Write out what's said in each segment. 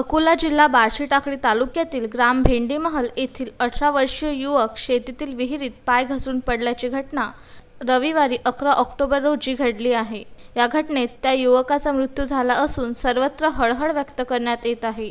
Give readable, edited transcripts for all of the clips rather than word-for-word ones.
अकोला जिल्हा बार्शी टाकळी तालुक्यातील ग्राम भेंडीमहल येथील 18 वर्षीय युवक शेतीतील विहिरीत पाय घसरून पडल्याची घटना रविवारी 11 ऑक्टोबर रोजी घडली आहे। या घटनेत त्या युवकाचा मृत्यू झाला असून सर्वत्र हळहळ व्यक्त करण्यात येत आहे।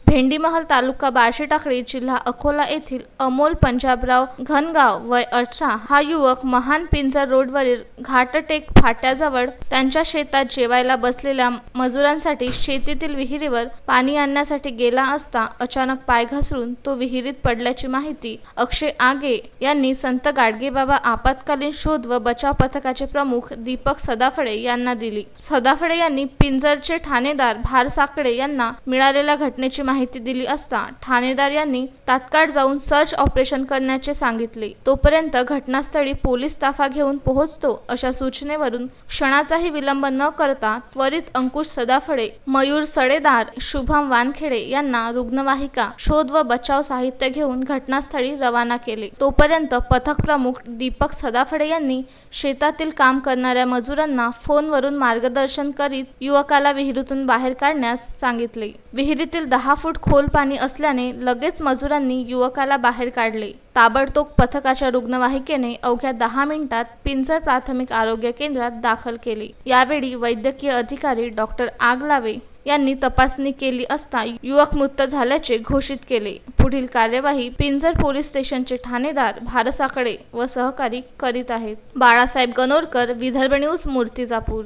भेंडीमहल तालुका बार्शी टाकळी जिल्हा अकोला येथील अमोल पंजाबराव घनगाव वय 18 हा युवक महान पिंजर रोडवरील घाटटेक फाट्याजवळ त्यांच्या शेतात जेवायला बसलेल्या मजुरांसाठी शेतीतील विहिरीवर पाणी आणण्यासाठी गेला असता अचानक पाय घसरून तो विहिरीत पडल्याची माहिती अक्षय आगे यांनी संत गाडगेबाबा आपत्कालीन शोध व बचाव पथकाचे प्रमुख दीपक सदाफळे यांना दिली। सदाफळे यांनी पिंजरचे ठाणेदार भारसाकडे यांना मिळालेल्या घटनेची माहिती दिली असता ठाणेदार यांनी तात्काळ जाऊन सर्च ऑपरेशन करण्याचे सांगितले। तोपर्यंत घटनास्थळी पोलीस ताफा घेऊन पोहोचतो अशा सूचनेवरून क्षणाचाही विलंब न करता त्वरित अंकुश सदाफळे, मयूर सडेदार, शुभम वानखेडे यांना रुग्णवाहिका, शोध व बचाव साहित्य घेऊन घटनास्थळी रवाना केले। तोपर्यंत पथक प्रमुख दीपक सदाफळे यांनी शेतातील काम करणाऱ्या मजुरांना फोनवरून मार्गदर्शन करीत युवकाला विहिरीतून बाहेर काढण्यास सांगितले। विहिरीतील 10 फूट खोल पाणी असल्याने लगेच मजुरांनी युवकाला बाहेर काढले। ताबडतोब पथकाच्या रुग्णवाहिकेने अवघ्या 10 मिनिटात पिंजर प्राथमिक आरोग्य केंद्रात दाखल केले। यावेळी वैद्यकीय अधिकारी डॉक्टर आगलावे यांनी तपासणी केली असता युवक मृत झाल्याचे घोषित केले। पुढील कार्यवाही पिंजर पोलीस स्टेशनचे ठाणेदार भारसाकडे व सहकारी करीत आहेत। बाळासाहेब गणोरकर, विदर्भ न्यूज, मूर्तिजापूर।